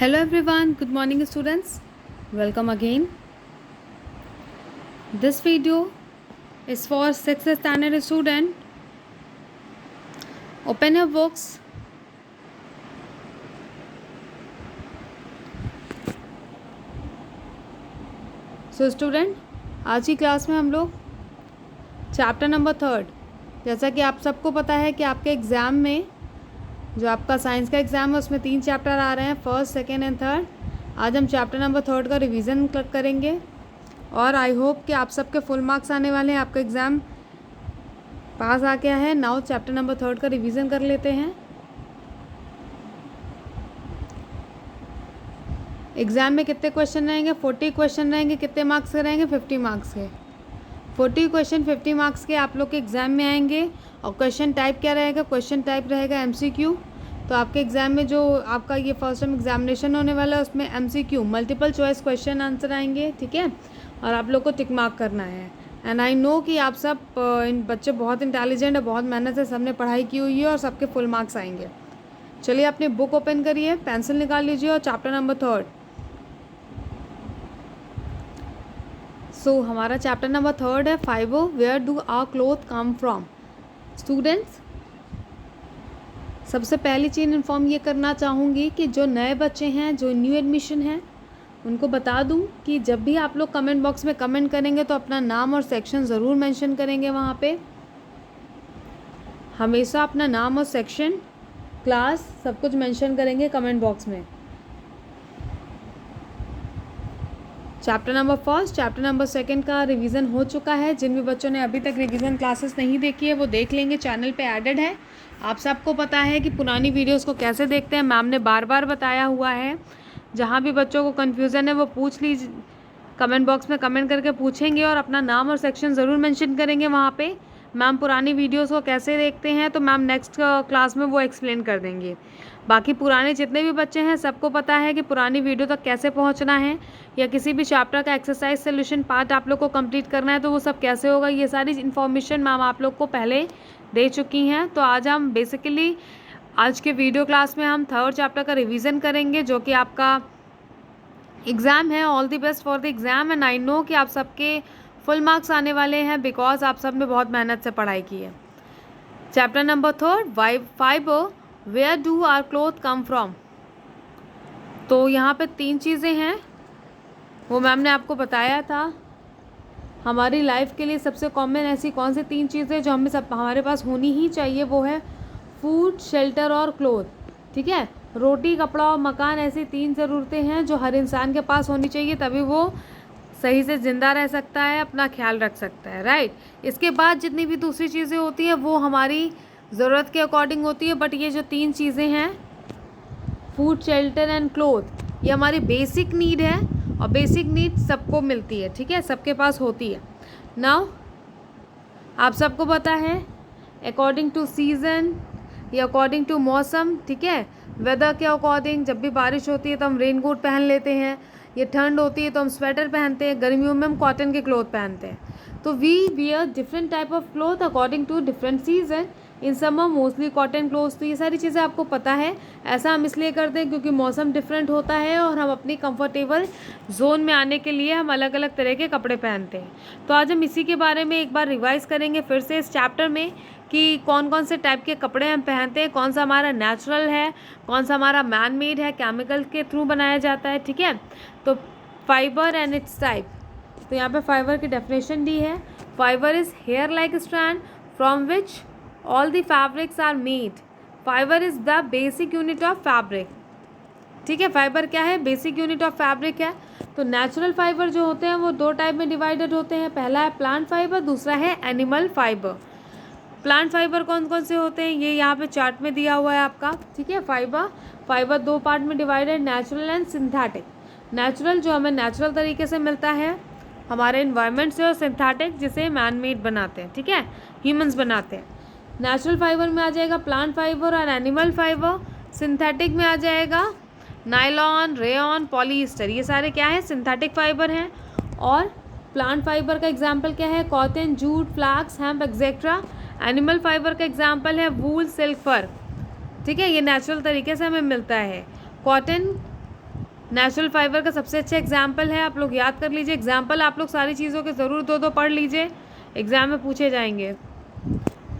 Hello everyone, good morning students. Welcome again. This video is for 6th standard student. Open your books. So student, आज की class में हम लोग chapter number 3, जैसा कि आप सबको पता है कि आपके एग्ज़ाम में जो आपका साइंस का एग्ज़ाम है उसमें 3 चैप्टर आ रहे हैं, फर्स्ट, सेकेंड एंड थर्ड। आज हम चैप्टर नंबर 3 का रिवीजन करेंगे और आई होप कि आप सबके फुल मार्क्स आने वाले हैं। आपका एग्ज़ाम पास आ गया है। नाउ चैप्टर नंबर 3 का रिवीजन कर लेते हैं। एग्ज़ाम में कितने क्वेश्चन रहेंगे? 40 क्वेश्चन रहेंगे। कितने मार्क्स के रहेंगे? 50 मार्क्स के। 40 क्वेश्चन 50 मार्क्स के आप लोग के एग्ज़ाम में आएंगे। और क्वेश्चन टाइप क्या रहेगा? क्वेश्चन टाइप रहेगा MCQ। तो आपके एग्ज़ाम में जो आपका ये फर्स्ट टाइम एग्जामिनेशन होने वाला है उसमें MCQ multiple choice question answer आएंगे, ठीक है। और आप लोग को टिक मार्क करना है। एंड आई नो कि आप सब बच्चे बहुत इंटेलिजेंट है, बहुत मेहनत से सबने पढ़ाई की हुई है और सबके फुल मार्क्स आएंगे। चलिए अपनी बुक ओपन करिए, पेंसिल निकाल लीजिए और चैप्टर नंबर 3। सो हमारा चैप्टर नंबर 3 है fibre, where do our cloth come from. Students, सबसे पहली चीज़ इन्फॉर्म ये करना चाहूँगी कि जो नए बच्चे हैं, जो न्यू एडमिशन हैं, उनको बता दूं कि जब भी आप लोग कमेंट बॉक्स में कमेंट करेंगे तो अपना नाम और सेक्शन ज़रूर मेंशन करेंगे। वहाँ पे हमेशा अपना नाम और सेक्शन, क्लास सब कुछ मेंशन करेंगे कमेंट बॉक्स में। चैप्टर नंबर 1, चैप्टर नंबर 2 का रिवीजन हो चुका है। जिन भी बच्चों ने अभी तक रिवीजन क्लासेस नहीं देखी है वो देख लेंगे, चैनल पे एडेड है। आप सबको पता है कि पुरानी वीडियोस को कैसे देखते हैं, मैम ने बार बार बताया हुआ है। जहाँ भी बच्चों को कन्फ्यूज़न है वो पूछ लीजिए, कमेंट बॉक्स में कमेंट करके पूछेंगे और अपना नाम और सेक्शन ज़रूर मेंशन करेंगे। वहाँ पे मैम पुरानी वीडियोस को कैसे देखते हैं तो मैम नेक्स्ट क्लास में वो एक्सप्लेन कर देंगे। बाकी पुराने जितने भी बच्चे हैं सबको पता है कि पुरानी वीडियो तक कैसे पहुंचना है, या किसी भी चैप्टर का एक्सरसाइज सोल्यूशन पार्ट आप लोग को कंप्लीट करना है तो वो सब कैसे होगा, ये सारी इन्फॉर्मेशन मैम आप लोग को पहले दे चुकी हैं। तो आज हम बेसिकली आज के वीडियो क्लास में हम 3rd चैप्टर का रिवीजन करेंगे, जो कि आपका एग्ज़ाम है। All the best for the exam and I know कि आप सबके फुल मार्क्स आने वाले हैं बिकॉज आप सब ने बहुत मेहनत से पढ़ाई की है। Chapter number 3, fibre, where do our cloth come from. तो यहाँ पे 3 चीज़ें हैं, वो मैम ने आपको बताया था। हमारी लाइफ के लिए सबसे कॉमन ऐसी कौन सी 3 चीज़ें जो हमारे पास होनी ही चाहिए, वो है फूड, शेल्टर और क्लोथ, ठीक है। रोटी, कपड़ा और मकान ऐसी 3 ज़रूरतें हैं जो हर इंसान के पास होनी चाहिए, तभी वो सही से ज़िंदा रह सकता है, अपना ख्याल रख सकता है, राइट। इसके बाद जितनी भी दूसरी चीज़ें होती हैं वो हमारी ज़रूरत के अकॉर्डिंग होती है, बट ये जो 3 चीज़ें हैं, फूड, शेल्टर एंड क्लोथ, ये हमारी बेसिक नीड है और बेसिक नीड सबको मिलती है, ठीक है, सबके पास होती है। नाउ आप सबको पता है अकॉर्डिंग टू सीज़न या अकॉर्डिंग टू मौसम, ठीक है, वेदर के अकॉर्डिंग, जब भी बारिश होती है तो हम रेन कोट पहन लेते हैं, ये ठंड होती है तो हम स्वेटर पहनते हैं, गर्मियों में हम कॉटन के क्लोथ पहनते हैं। तो we wear different type of cloth according to different season. In summer mostly cotton clothes. तो ये सारी चीज़ें आपको पता है। ऐसा हम इसलिए करते हैं क्योंकि मौसम डिफरेंट होता है और हम अपनी कंफर्टेबल जोन में आने के लिए हम अलग अलग तरह के कपड़े पहनते हैं। तो आज हम इसी के बारे में एक बार रिवाइज करेंगे फिर से इस चैप्टर में कि कौन कौन से टाइप के कपड़े हम पहनते हैं, कौन सा हमारा नेचुरल है, कौन सा हमारा मैन मेड है, केमिकल के थ्रू बनाया जाता है, ठीक है। तो फाइबर एंड इट्स टाइप। तो यहाँ पे फाइबर की डेफिनेशन दी है। Fibre is hair like strand from which all the fabrics are made. Fibre is the basic unit of fabric, ठीक है। फाइबर क्या है? बेसिक यूनिट ऑफ फैब्रिक है। तो नेचुरल फाइबर जो होते हैं वो 2 टाइप में डिवाइडेड होते हैं। पहला है प्लांट फाइबर, दूसरा है एनिमल फाइबर। प्लांट फाइबर कौन कौन से होते हैं ये यहाँ पे चार्ट में दिया हुआ है आपका, ठीक है। फाइबर 2 पार्ट में divided, natural and synthetic. Natural जो हमें नेचुरल तरीके से मिलता है हमारे इन्वायरमेंट से, और सिंथेटिक जिसे मैन मेड बनाते हैं, ठीक है, ह्यूमंस बनाते हैं। नेचुरल फाइबर में आ जाएगा प्लांट फाइबर और एनिमल फाइबर। सिंथेटिक में आ जाएगा नायलॉन, रेयॉन, पॉलीस्टर, ये सारे क्या है? सिंथेटिक फाइबर हैं। और प्लांट फाइबर का एग्जाम्पल क्या है? Cotton, jute, flax, hemp etcetera. Animal fibre का एग्जाम्पल है वूल, सिल्क, फर, ठीक है। ये नेचुरल तरीके से हमें मिलता है। कॉटन नेचुरल फाइबर का सबसे अच्छा एग्जाम्पल है, आप लोग याद कर लीजिए। एग्जाम्पल आप लोग सारी चीज़ों के ज़रूर दो पढ़ लीजिए, एग्ज़ाम में पूछे जाएंगे।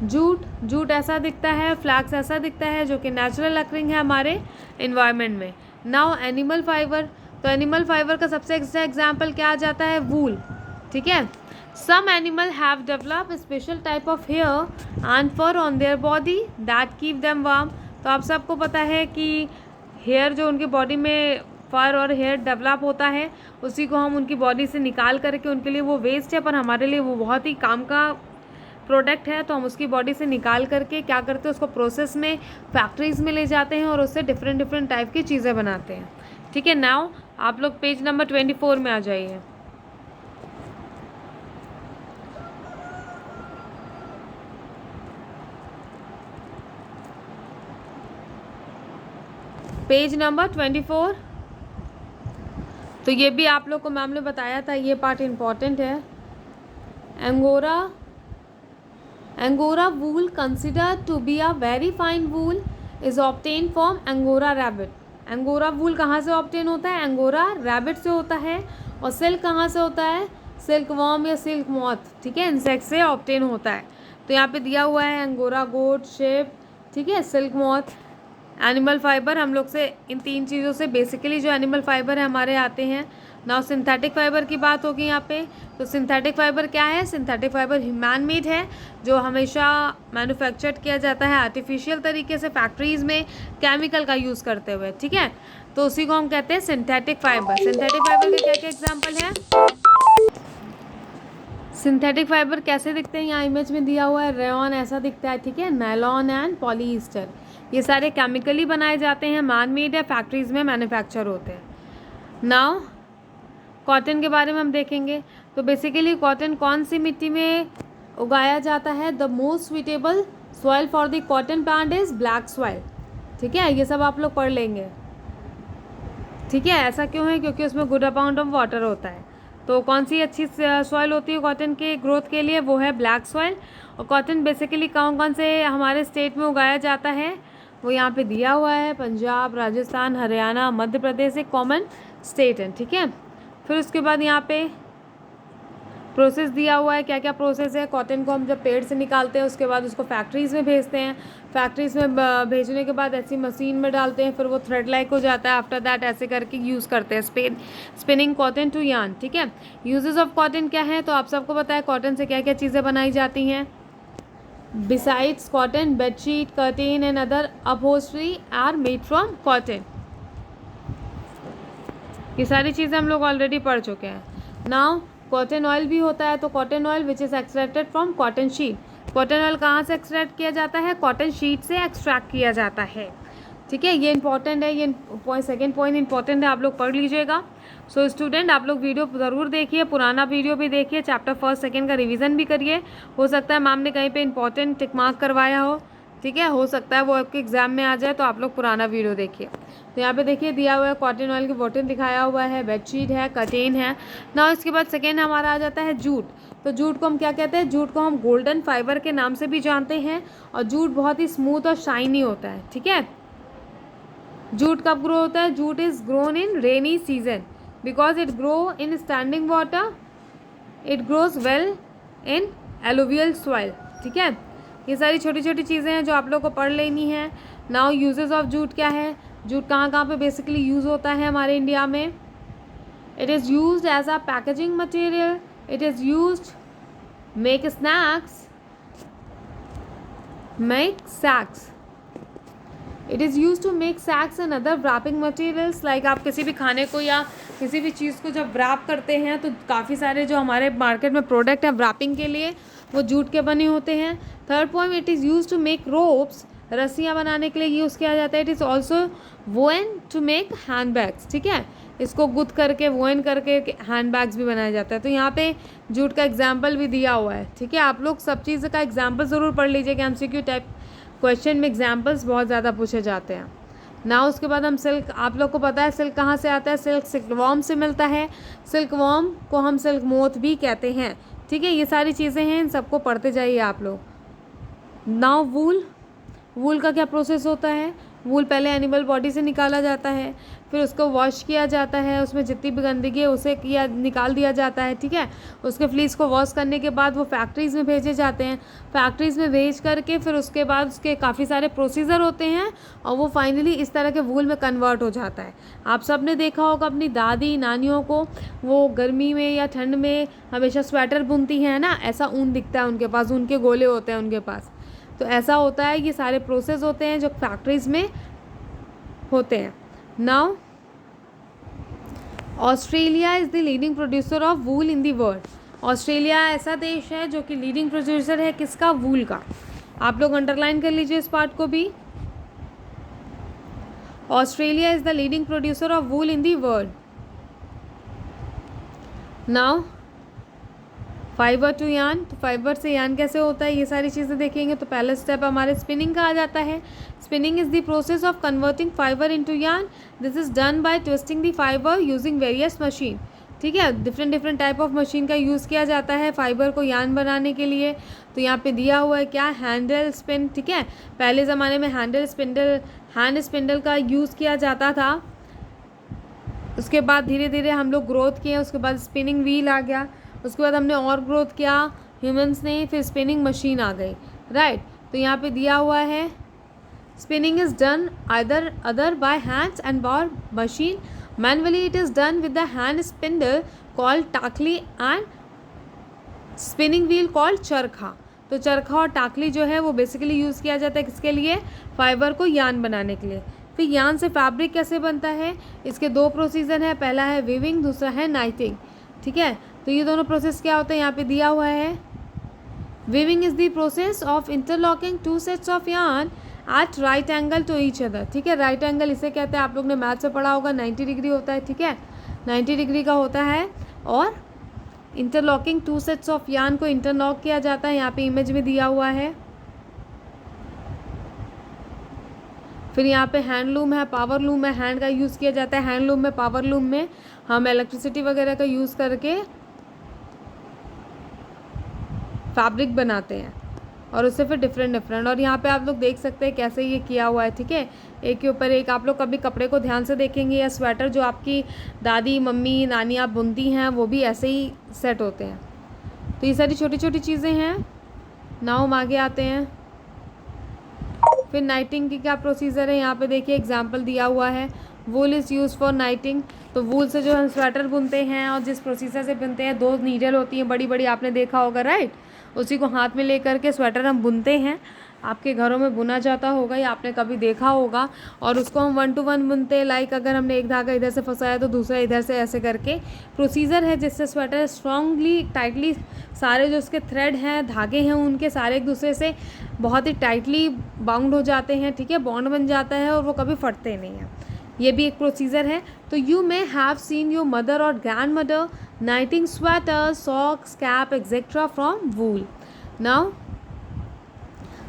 जूट ऐसा दिखता है, फ्लैक्स ऐसा दिखता है, जो कि नेचुरल अकरिंग है हमारे इन्वायरमेंट में। नाउ एनिमल फाइबर, तो एनिमल फाइबर का सबसे अच्छा एग्जाम्पल क्या आ जाता है? वूल। ठीक है, some animal have develop special type of hair and fur on their body that keep them warm. तो आप सबको पता है कि हेयर जो उनकी बॉडी में फर और हेयर डेवलप होता है, उसी को हम उनकी बॉडी से निकाल करके, उनके लिए वो वेस्ट है पर हमारे लिए वो बहुत ही काम का प्रोडक्ट है, तो हम उसकी बॉडी से निकाल करके क्या करते हैं, उसको प्रोसेस में फैक्ट्रीज़ में ले जाते हैं और उससे डिफरेंट टाइप की चीज़ें बनाते हैं। ठीक है, नाउ आप लोग पेज नंबर 24 में आ जाइए। Page number 24। तो ये भी आप लोग को मैम ने बताया था, ये पार्ट इम्पॉर्टेंट है। Angora wool considered to be a very fine wool is obtained from Angora rabbit. Angora wool कहाँ से ऑब्टेन होता है? Angora rabbit से होता है। और सिल्क कहाँ से होता है? सिल्क वॉर्म या सिल्क मॉथ, ठीक है, इंसेक्ट से ऑब्टेन होता है। तो यहाँ पे दिया हुआ है अंगोरा गोट, शेप, ठीक है, सिल्क मॉथ। एनिमल फाइबर हम लोग से इन तीन चीज़ों से बेसिकली जो एनिमल फाइबर है हमारे आते हैं। नाउ सिंथेटिक फाइबर की बात होगी यहाँ पे। तो सिंथेटिक फाइबर क्या है? सिंथेटिक फाइबर ह्यूमन मेड है, जो हमेशा मैन्युफैक्चर्ड किया जाता है आर्टिफिशियल तरीके से फैक्ट्रीज़ में केमिकल का यूज़ करते हुए। ठीक है, तो उसी को हम कहते हैं सिंथेटिक फाइबर। सिंथेटिक फाइबर के क्या क्या एग्जाम्पल है? सिंथेटिक फाइबर कैसे दिखते हैं? यहाँ इमेज में दिया हुआ है, रेयॉन ऐसा दिखता है, ठीक है, नायलॉन एंड पॉलीस्टर, ये सारे केमिकली बनाए जाते हैं, मैन मेड है, फैक्ट्रीज़ में मैन्युफैक्चर होते हैं। नाउ कॉटन के बारे में हम देखेंगे। तो बेसिकली कॉटन कौन सी मिट्टी में उगाया जाता है? The most suitable soil for the cotton plant is black soil. ठीक है, ये सब आप लोग पढ़ लेंगे। ठीक है, ऐसा क्यों है? क्योंकि उसमें गुड अमाउंट ऑफ वाटर होता है। तो कौन सी अच्छी सॉइल होती है कॉटन के ग्रोथ के लिए? वो है ब्लैक सॉइल। और कॉटन बेसिकली कौन से हमारे स्टेट में उगाया जाता है? वो यहाँ पे दिया हुआ है, पंजाब, राजस्थान, हरियाणा, मध्य प्रदेश एक कॉमन स्टेट है। ठीक है, फिर उसके बाद यहाँ पे प्रोसेस दिया हुआ है, क्या क्या प्रोसेस है। कॉटन को हम जब पेड़ से निकालते हैं उसके बाद उसको फैक्ट्रीज़ में भेजते हैं, फैक्ट्रीज़ में भेजने के बाद ऐसी मशीन में डालते हैं, फिर वो थ्रेड लाइक हो जाता है। आफ्टर दैट ऐसे करके यूज़ करते हैं स्पिनिंग कॉटन टू यार्न। ठीक है, यूजेस ऑफ कॉटन क्या है? तो आप सबको पता है कॉटन से क्या क्या चीज़ें बनाई जाती हैं। Besides cotton, bedsheet, curtain and other upholstery are made from cotton. ये सारी चीज़ें हम लोग ऑलरेडी पढ़ चुके हैं। नाउ कॉटन ऑयल भी होता है। तो cotton oil which is extracted from cotton sheet. Cotton oil कहाँ से एक्सट्रैक्ट किया जाता है? कॉटन शीट से एक्सट्रैक्ट किया जाता है। ठीक है, ये इंपॉर्टेंट है, ये सेकेंड पॉइंट इंपॉर्टेंट है, आप लोग पढ़ लीजिएगा। सो स्टूडेंट आप लोग वीडियो ज़रूर देखिए, पुराना वीडियो भी देखिए, चैप्टर 1, 2 का रिवीजन भी करिए। हो सकता है मैम ने कहीं पे इंपॉर्टेंट टिक मार्क करवाया हो, ठीक है, हो सकता है वो आपके एग्जाम में आ जाए, तो आप लोग पुराना वीडियो देखिए। तो यहाँ पे देखिए दिया हुआ है कॉटन ऑयल की बॉटल दिखाया हुआ है, बेडशीट है, कर्टेन है। ना इसके बाद सेकेंड हमारा आ जाता है जूट। तो जूट को हम क्या कहते हैं? जूट को हम गोल्डन फाइबर के नाम से भी जानते हैं। और जूट बहुत ही स्मूथ और शाइनी होता है। ठीक है, जूट कब ग्रो होता है? Jute is grown in rainy season because it grow in standing water, it grows well in alluvial soil. ठीक है, ये सारी छोटी छोटी चीज़ें हैं जो आप लोग को पढ़ लेनी है। नाउ यूजेस ऑफ जूट क्या है? जूट कहाँ कहाँ पे बेसिकली यूज़ होता है हमारे इंडिया में? It is used as a packaging material, it is used make snacks, make sacks. It is use to make sacks and other wrapping materials. Like आप किसी भी खाने को या किसी भी चीज़ को जब wrap करते हैं तो काफ़ी सारे जो हमारे मार्केट में प्रोडक्ट हैं wrapping के लिए वो जूट के बने होते हैं। Third point, it is use to make ropes, रस्सियाँ बनाने के लिए यूज़ किया जाता है। It is also worn to make hand bags. ठीक है, इसको गुद करके वोन करके हैंड बैग्स भी बनाया जाता है। तो यहाँ पे जूट का एग्जाम्पल भी दिया हुआ है। ठीक है, आप लोग सब चीज़ का एग्जाम्पल ज़रूर पढ़ लीजिएगा, MCQ टाइप क्वेश्चन में एग्जाम्पल्स बहुत ज़्यादा पूछे जाते हैं। ना उसके बाद हम सिल्क, आप लोग को पता है सिल्क कहाँ से आता है? सिल्क सिल्कवॉर्म से मिलता है। सिल्कवॉर्म को हम सिल्क मोथ भी कहते हैं। ठीक है, ये सारी चीज़ें हैं, इन सबको पढ़ते जाइए आप लोग। नाउ वूल, वूल का क्या प्रोसेस होता है? वूल पहले एनिमल बॉडी से निकाला जाता है, फिर उसको वॉश किया जाता है, उसमें जितनी भी गंदगी है उसे निकाल दिया जाता है, ठीक है। उसके फ्लीस को वॉश करने के बाद वो फैक्ट्रीज़ में भेजे जाते हैं, फैक्ट्रीज़ में भेज करके फिर उसके बाद उसके काफ़ी सारे प्रोसीजर होते हैं और वो फाइनली इस तरह के वूल में कन्वर्ट हो जाता है। आप सब ने देखा होगा अपनी दादी नानियों को, वो गर्मी में या ठंड में हमेशा स्वेटर बुनती हैं ना, ऐसा ऊन दिखता है उनके पास, ऊन के गोले होते हैं उनके पास। तो ऐसा होता है, ये सारे प्रोसेस होते हैं जो फैक्ट्रीज़ में होते हैं। Now Australia is the leading producer of wool in the world. Australia ऐसा देश है जो कि लीडिंग प्रोड्यूसर है किसका? वूल का। आप लोग अंडरलाइन कर लीजिए इस पार्ट को भी। Australia is the leading producer of wool in the world. Now fibre to yarn, तो फाइबर से यान कैसे होता है ये सारी चीज़ें देखेंगे। तो पहला स्टेप हमारे स्पिनिंग का आ जाता है। Spinning is the process of converting fibre into yarn. This is done by twisting the fibre using various machine, ठीक है। डिफरेंट टाइप ऑफ मशीन का यूज़ किया जाता है फाइबर को यान बनाने के लिए। तो यहाँ पे दिया हुआ है क्या? हैंडल स्पिन, ठीक है। पहले ज़माने में हैंड स्पिंडल का यूज़ किया जाता था। उसके बाद धीरे धीरे हम लोग ग्रोथ किए, उसके बाद स्पिनिंग व्हील आ गया, उसके बाद हमने और ग्रोथ किया ह्यूमंस ने, फिर स्पिनिंग मशीन आ गई, राइट। तो यहाँ पे दिया हुआ है spinning is done other by hands and by machine. Manually it is done with the hand spindle called टाकली एंड स्पिनिंग व्हील कॉल्ड चरखा। तो चरखा और टाकली जो है वो बेसिकली यूज़ किया जाता है किसके लिए? फाइबर को यान बनाने के लिए। फिर यान से फैब्रिक कैसे बनता है? इसके दो प्रोसीजर हैं, पहला है वीविंग, दूसरा है नाइटिंग, ठीक है। तो ये दोनों प्रोसेस क्या होते हैं यहाँ पे दिया हुआ है। Weaving is the process of interlocking two sets of yarn at right angle to each other, ठीक है। राइट एंगल इसे कहते हैं, आप लोग ने मैथ से पढ़ा होगा, 90 डिग्री होता है, ठीक है। 90 डिग्री का होता है और interlocking two sets of yarn को इंटरलॉक किया जाता है। यहाँ पे इमेज में दिया हुआ है। फिर यहाँ पे हैंडलूम है, पावर लूम है, हैंड का यूज़ किया जाता है हैंडलूम में, पावर लूम में हम इलेक्ट्रिसिटी वगैरह का यूज़ करके फैब्रिक बनाते हैं और उससे फिर डिफरेंट और यहाँ पे आप लोग देख सकते हैं कैसे ये किया हुआ है, ठीक है। एक के ऊपर एक आप लोग कभी कपड़े को ध्यान से देखेंगे या स्वेटर जो आपकी दादी मम्मी नानी आप बुनती हैं वो भी ऐसे ही सेट होते हैं। तो ये सारी छोटी छोटी चीज़ें हैं। नाउ हम आगे आते हैं। फिर नाइटिंग की क्या प्रोसीजर है यहाँ पे देखिए, एग्जाम्पल दिया हुआ है। Wool is use for नाइटिंग। तो वूल से जो हम स्वेटर बुनते हैं और जिस प्रोसीजर से बुनते हैं, दो नीडल होती हैं बड़ी बड़ी, आपने देखा होगा, राइट। उसी को हाथ में लेकर के स्वेटर हम बुनते हैं। आपके घरों में बुना जाता होगा या आपने कभी देखा होगा। और उसको हम 1 to 1 बुनते हैं। लाइक अगर हमने एक धागा इधर से फंसाया तो दूसरा इधर से, ऐसे करके प्रोसीजर है जिससे स्वेटर स्ट्रांगली टाइटली सारे जो उसके थ्रेड हैं, धागे हैं, उनके सारे एक दूसरे से बहुत ही टाइटली बाउंड हो जाते हैं, ठीक है। बॉन्ड बन जाता है और वो कभी फटते नहीं हैं। ये भी एक प्रोसीजर है। तो you may have seen your mother और grandmother knitting sweater, socks, cap etcetera from wool. Now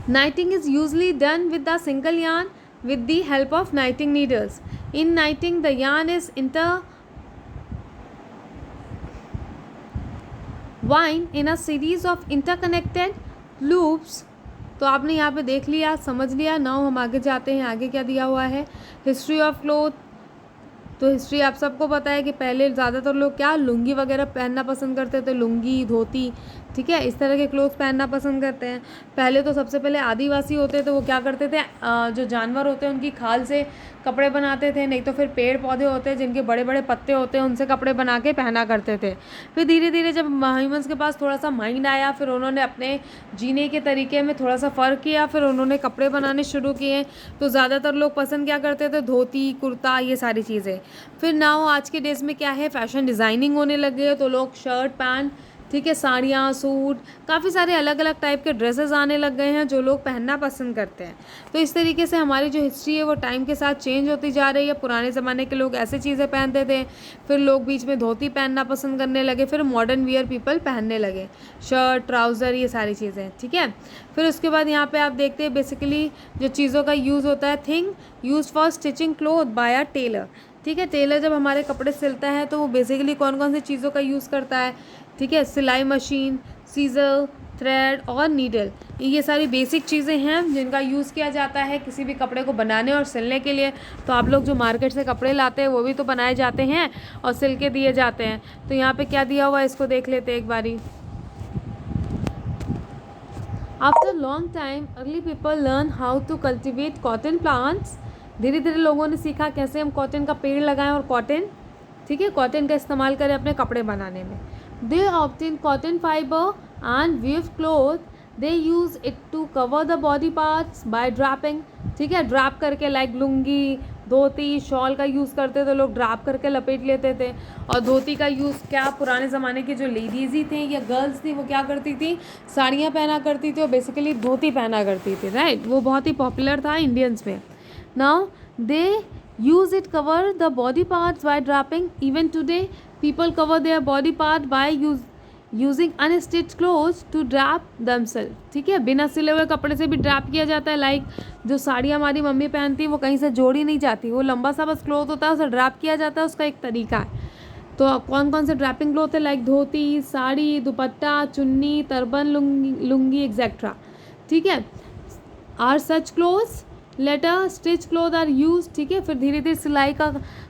knitting is usually done with a single yarn with the help of knitting needles. In knitting, the yarn is intertwined in a series of interconnected loops. तो आपने यहाँ पे देख लिया, समझ लिया। Now हम आगे जाते हैं। आगे क्या दिया हुआ है? History of cloth. तो हिस्ट्री आप सबको पता है कि पहले ज़्यादातर लोग क्या लुंगी वगैरह पहनना पसंद करते थे, लुंगी धोती, ठीक है, इस तरह के क्लोथ्स पहनना पसंद करते हैं। पहले तो सबसे पहले आदिवासी होते थे, वो क्या करते थे, जो जानवर होते हैं उनकी खाल से कपड़े बनाते थे, नहीं तो फिर पेड़ पौधे होते हैं जिनके बड़े बड़े पत्ते होते हैं उनसे कपड़े बना के पहना करते थे। फिर धीरे धीरे जब ह्यूमन्स के पास थोड़ा सा माइंड आया, फिर उन्होंने अपने जीने के तरीके में थोड़ा सा फ़र्क किया, फिर उन्होंने कपड़े बनाने शुरू किए। तो ज़्यादातर लोग पसंद क्या करते थे? धोती, कुर्ता, ये सारी चीज़ें। फिर नाउ आज के डेज में क्या है, फैशन डिज़ाइनिंग होने लगे है, तो लोग शर्ट पैंट, ठीक है, साड़ियाँ, सूट, काफ़ी सारे अलग अलग टाइप के ड्रेसेस आने लग गए हैं जो लोग पहनना पसंद करते हैं। तो इस तरीके से हमारी जो हिस्ट्री है वो टाइम के साथ चेंज होती जा रही है। पुराने ज़माने के लोग ऐसे चीज़ें पहनते थे, फिर लोग बीच में धोती पहनना पसंद करने लगे, फिर मॉडर्न वियर पीपल पहनने लगे शर्ट, ट्राउज़र, ये सारी चीज़ें, ठीक है। फिर उसके बाद यहाँ पर आप देखते हैं बेसिकली जो चीज़ों का यूज़ होता है, thing use for stitching cloth by a tailor, ठीक है। टेलर जब हमारे कपड़े सिलता है तो वो बेसिकली कौन कौन सी चीज़ों का यूज़ करता है, ठीक है। सिलाई मशीन, सीज़र, थ्रेड और नीडल, ये सारी बेसिक चीज़ें हैं जिनका यूज़ किया जाता है किसी भी कपड़े को बनाने और सिलने के लिए। तो आप लोग जो मार्केट से कपड़े लाते हैं वो भी तो बनाए जाते हैं और सिल के दिए जाते हैं। तो यहाँ पे क्या दिया हुआ है इसको देख लेते हैं एक बारी। After long time early people learn how to cultivate cotton plants. धीरे धीरे लोगों ने सीखा कैसे हम कॉटन का पेड़ लगाएं और कॉटन, ठीक है, कॉटन का इस्तेमाल करें अपने कपड़े बनाने में। They obtain cotton fibre and weave cloth, they use it to cover the body parts by draping, ठीक है, ड्रैप करके, लाइक लुंगी, धोती, शॉल का यूज़ करते थे लोग, ड्रैप करके लपेट लेते थे। और धोती का यूज़ क्या पुराने ज़माने की जो लेडीज़ ही थी या गर्ल्स थी वो क्या करती थी, साड़ियाँ पहना करती थी और बेसिकली धोती पहना करती थी, राइट। वो बहुत ही पॉपुलर था इंडियंस में। Now they use it cover the body parts by draping. Even today people cover their body part by using unstitched clothes to drap themselves, ठीक है, बिना सिले हुए कपड़े से भी ड्रैप किया जाता है। लाइक जो साड़ी हमारी मम्मी पहनती है वो कहीं से जोड़ी नहीं जाती, वो लंबा सा बस क्लॉथ होता है, उसे ड्रैप किया जाता है, उसका एक तरीका है। तो कौन कौन से ड्रैपिंग क्लॉथ है, like dhoti, sari, dupatta, chunni, turban, lungi etcetera, ठीक है। Are such clothes later stitch cloth are use, ठीक है। फिर धीरे धीरे सिलाई का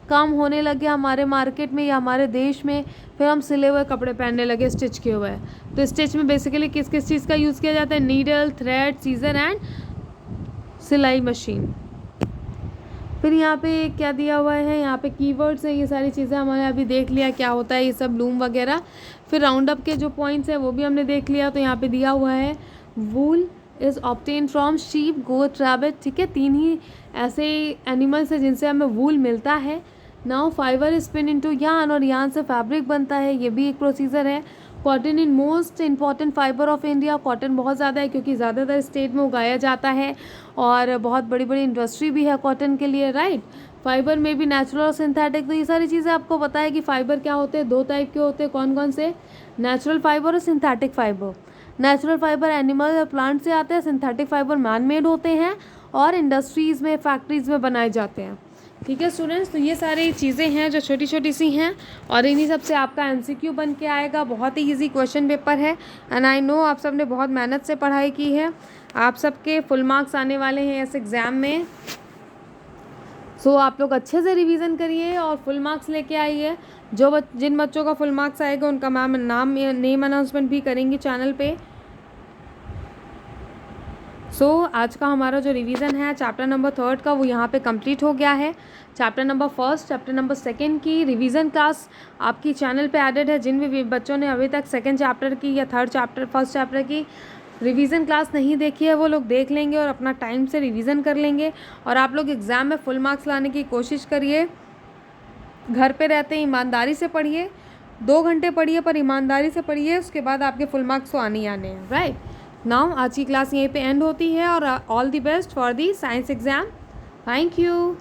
काम होने लग गया हमारे मार्केट में या हमारे देश में, फिर हम सिले हुए कपड़े पहनने लगे स्टिच किए हुए। तो स्टिच में बेसिकली किस किस चीज़ का यूज़ किया जाता है, नीडल, थ्रेड, सीजर एंड सिलाई मशीन। फिर यहाँ पे क्या दिया हुआ है, यहाँ पे कीवर्ड्स हैं, ये सारी चीज़ें हमने अभी देख लिया क्या होता है ये सब लूम वगैरह। फिर राउंड अप के जो पॉइंट्स हैं वो भी हमने देख लिया। तो यहाँ पे दिया हुआ है wool is obtain from sheep, goat, rabbit, ठीक है, 3 ही ऐसे एनिमल्स हैं जिनसे हमें वूल मिलता है। Now fibre is spin into yarn, और यार्न से फैब्रिक बनता है, ये भी एक प्रोसीजर है। Cotton in most important fibre of India, cotton बहुत ज़्यादा है क्योंकि ज़्यादातर स्टेट में उगाया जाता है और बहुत बड़ी बड़ी इंडस्ट्री भी है कॉटन के लिए, राइट। फाइबर में भी नेचुरल और सिंथेटिक, तो ये सारी चीज़ें आपको पता है कि फ़ाइबर क्या होते हैं, 2 टाइप के होते हैं, कौन कौन से, नेचुरल फाइबर और synthetic fibre. Natural fibre animal या प्लांट से आते हैं, सिंथेटिक फाइबर मैन मेड होते हैं और इंडस्ट्रीज़ में, फैक्ट्रीज़ में बनाए जाते हैं, ठीक है स्टूडेंट्स। तो ये सारी चीज़ें हैं जो छोटी छोटी सी हैं और इन्हीं सब से आपका MCQ बन के आएगा। बहुत ही ईजी क्वेश्चन पेपर है एंड आई नो आप सब ने बहुत मेहनत से पढ़ाई की है। आप सबके फुल मार्क्स आने वाले हैं इस एग्ज़ाम में, सो आप लोग अच्छे से रिवीजन करिए और फुल मार्क्स लेके आइए। जिन बच्चों का फुल मार्क्स आएगा उनका मैम नेम अनाउंसमेंट भी करेंगे चैनल पे। आज का हमारा जो रिवीजन है चैप्टर नंबर 3 का वो यहाँ पे कंप्लीट हो गया है। चैप्टर नंबर 1, चैप्टर नंबर 2 की रिवीजन क्लास आपकी चैनल पे एडेड है। जिन भी बच्चों ने अभी तक 2nd चैप्टर की या 1st चैप्टर की रिवीजन क्लास नहीं देखी है वो लोग देख लेंगे और अपना टाइम से रिवीजन कर लेंगे। और आप लोग एग्ज़ाम में फुल मार्क्स लाने की कोशिश करिए। घर पे रहते ईमानदारी से पढ़िए, 2 घंटे पढ़िए पर ईमानदारी से पढ़िए, उसके बाद आपके फुल मार्क्स तो आने ही आने हैं, राइट। नाउ आज की क्लास यहीं पे एंड होती है और all the best for the science exam. Thank you.